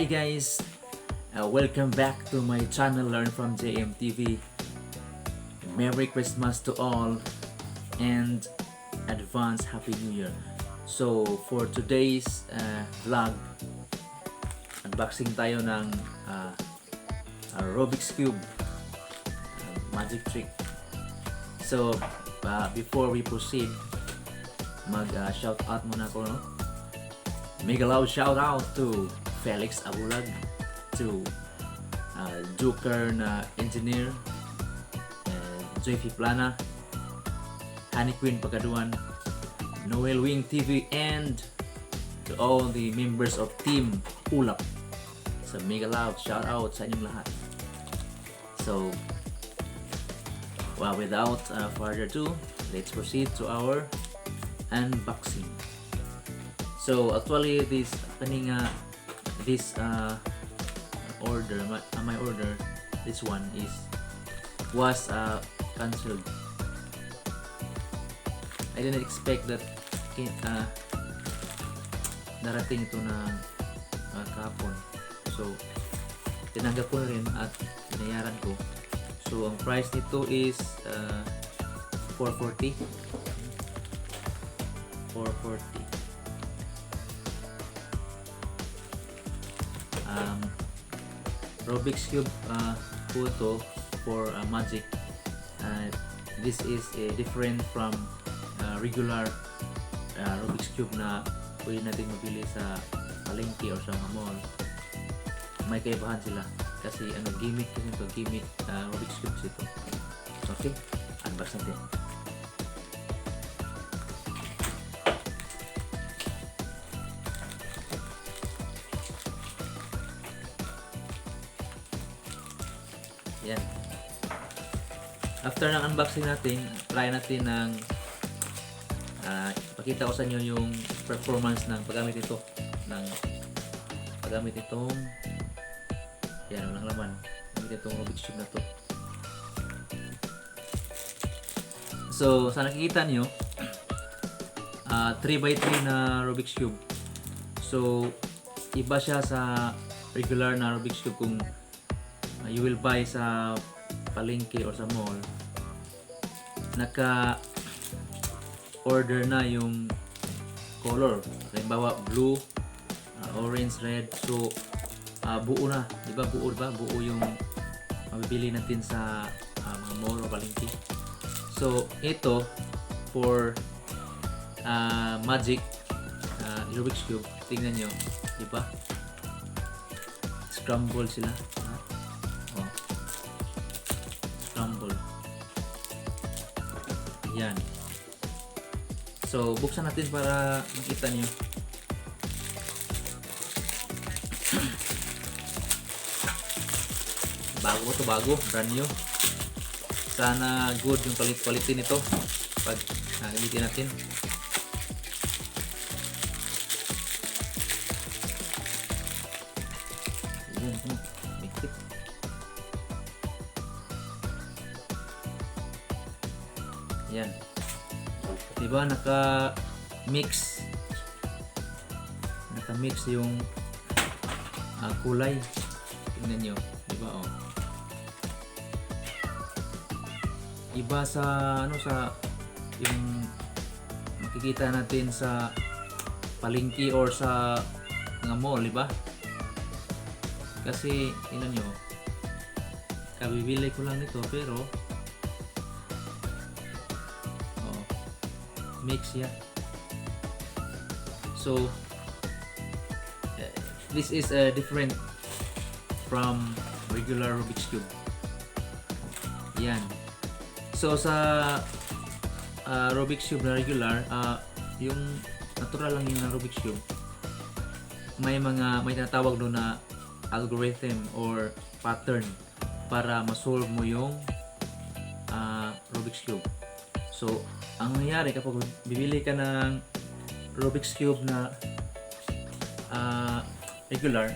Hi guys, welcome back to my channel Learn from JMTV. Merry Christmas to all and advance Happy New Year. So for today's vlog, unboxing tayo ng Rubik's Cube magic trick. So before we proceed, mag shout out muna ko, no? Mega loud shout out to Felix Abulag, to Joker na engineer, Joy Plana, Honey Queen Pagaduan, Noel Wing TV, and to all the members of Team Ulap. So mega loud shout out sa inyong lahat. So without further ado, let's proceed to our unboxing. So actually this order, my order, this one was cancelled. I didn't expect that darating ito na kahapon. So tinanggap ko na rin at binayaran ko. So ang price nito is 440. Rubik's Cube photo for magic. This is different from regular Rubik's Cube na pwede natin mabili sa palengke or sa mall. May kaibahan sila kasi gimmick kasi ito, gimmick Rubik's Cube ito. So, okay, unbox natin. Yan. After ng unboxing natin, try natin ng ipakita ko sa inyo yung performance ng paggamit ito, itong yan, walang laman, gamit itong Rubik's Cube na to. So sa nakikita nyo, 3x3 na Rubik's Cube. So iba siya sa regular na Rubik's Cube kung you will buy sa palengke or sa mall. Naka-order na yung color. Halimbawa blue, orange, red. So buo na, di ba? Buo yung mabibili natin sa mga mall o palengke. So ito for magic Rubik's Cube. Tingnan nyo, di ba? Scramble sila. Scramble. Yan. So buksan natin para makita nyo. Bago, brand new. Sana good yung quality nito pag gamitin natin. Yan, mikit. Yan. Diba naka-mix yung kulay. Tingnan nyo, diba iba sa sa yung makikita natin sa palengke or sa mga mall, diba? Kasi tingnan nyo, kabibili ko lang nito pero mix yan. So this is different from regular Rubik's Cube. Yan. So sa Rubik's Cube na regular, yung natural lang yung Rubik's Cube, may tinatawag doon na algorithm or pattern para ma-solve mo yung Rubik's Cube. So ang nangyayari kapag bibili ka ng Rubik's Cube na regular,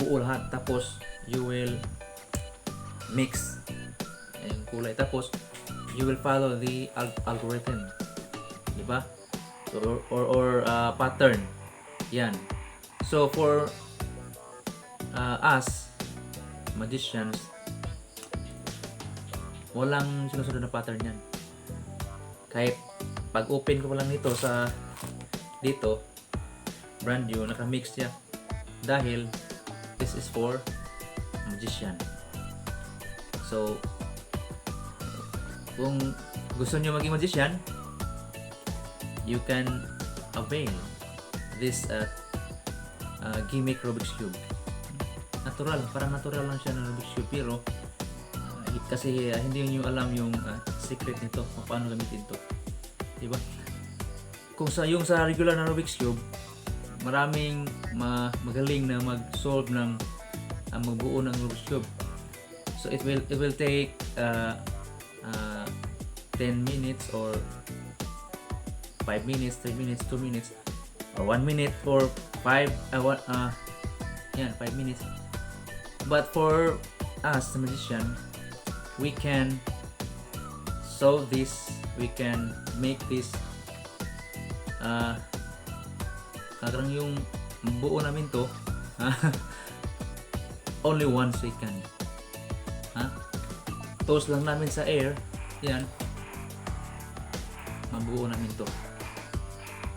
buo lahat, tapos you will mix yung kulay, tapos you will follow the algorithm, diba? Or pattern. Yan. So for us magicians, walang sinusunod na pattern yan. Kahit pag open ko pa lang nito sa dito, brand new, naka-mix siya. Dahil this is for magician. So, kung gusto nyo maging magician, you can avail this gimmick Rubik's Cube. Natural, parang natural lang siya ng Rubik's Cube, pero kasi hindi nyo alam yung secret nito, kung paano gamitin to, diba? Kung sa regular na Rubik's Cube, maraming magaling na mag-solve ng magbuo ng Rubik's Cube. So it will take 10 minutes or 5 minutes, 3 minutes, 2 minutes, or 1 minute or 5 minutes. But for us, the magician, we can solve this, we can make this karang yung buo namin to only 1 second. Toast lang namin sa air, yan, mabuo namin to.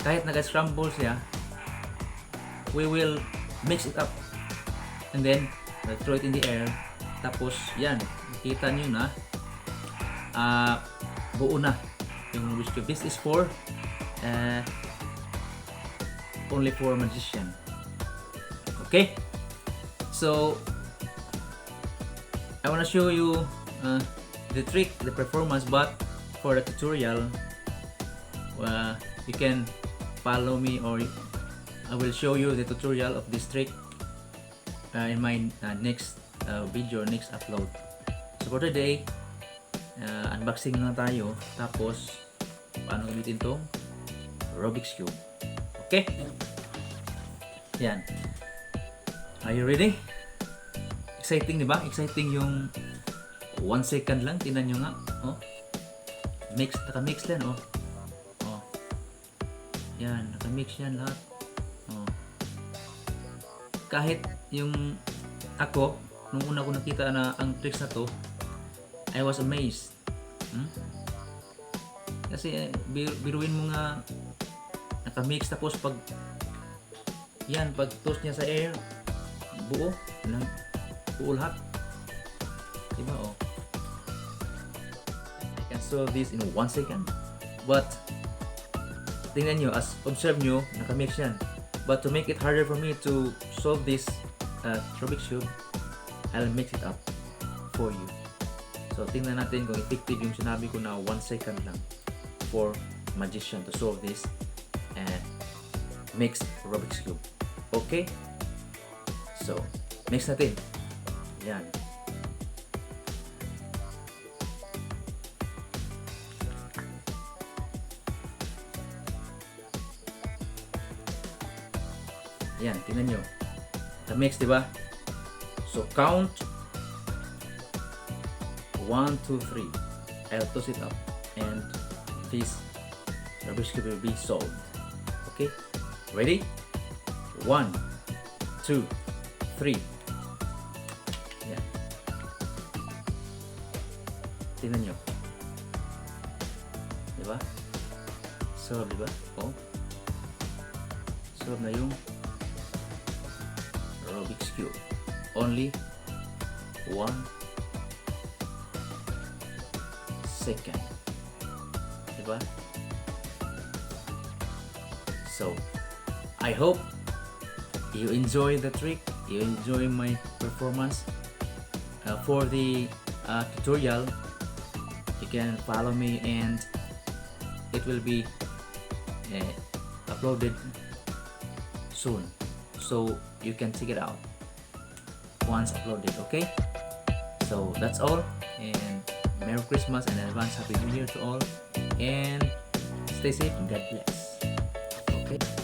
Kahit nag-scramble siya, we will mix it up and then throw it in the air. Tapos yan, nakita nyo na buo na yung Rubik's Cube. This is for only for magician. Okay, so I wanna show you the trick, the performance, but for the tutorial you can follow me, or I will show you the tutorial of this trick in my next video, next upload. So for today, unboxing na tayo, tapos paano gamitin tong Rubik's Cube. Okay? Yan. Are you ready? Exciting, di ba? Exciting yung 1 second lang. Tingnan nyo nga. Oh. Naka-mix yan, oh. Oh. Yan, naka-mix yan lahat. Oh. Kahit yung ako, nung una ko nakita na ang tricks na to, I was amazed. Kasi biruin mo nga, naka-mix, tapos pag toast niya sa air, buo lahat, diba? Oh, I can solve this in 1 second, but tingnan nyo, observe nyo, naka-mix yan. But to make it harder for me to solve this Rubik's Cube, I'll mix it up for you. So tingnan natin kung effective yung sinabi ko na 1 second lang for magician to solve this mixed Rubik's Cube. Okay? So, mix natin. Yan. Yan, tingnan nyo. The-mix, diba? So, count 1, 2, 3. I'll toss it up and this Rubik's Cube will be solved. Okay? Ready? 1, 2, 3. Yan. Tingnan nyo. Diba? Solve, diba? Oh. Solve na yung Rubik's Cube. Only 1 second. Diba? So, I hope you enjoy the trick, you enjoy my performance. For the tutorial, you can follow me and it will be uploaded soon, so you can check it out once uploaded. Okay, so that's all, and Merry Christmas and advance Happy New Year to all, and stay safe and God bless. Okay.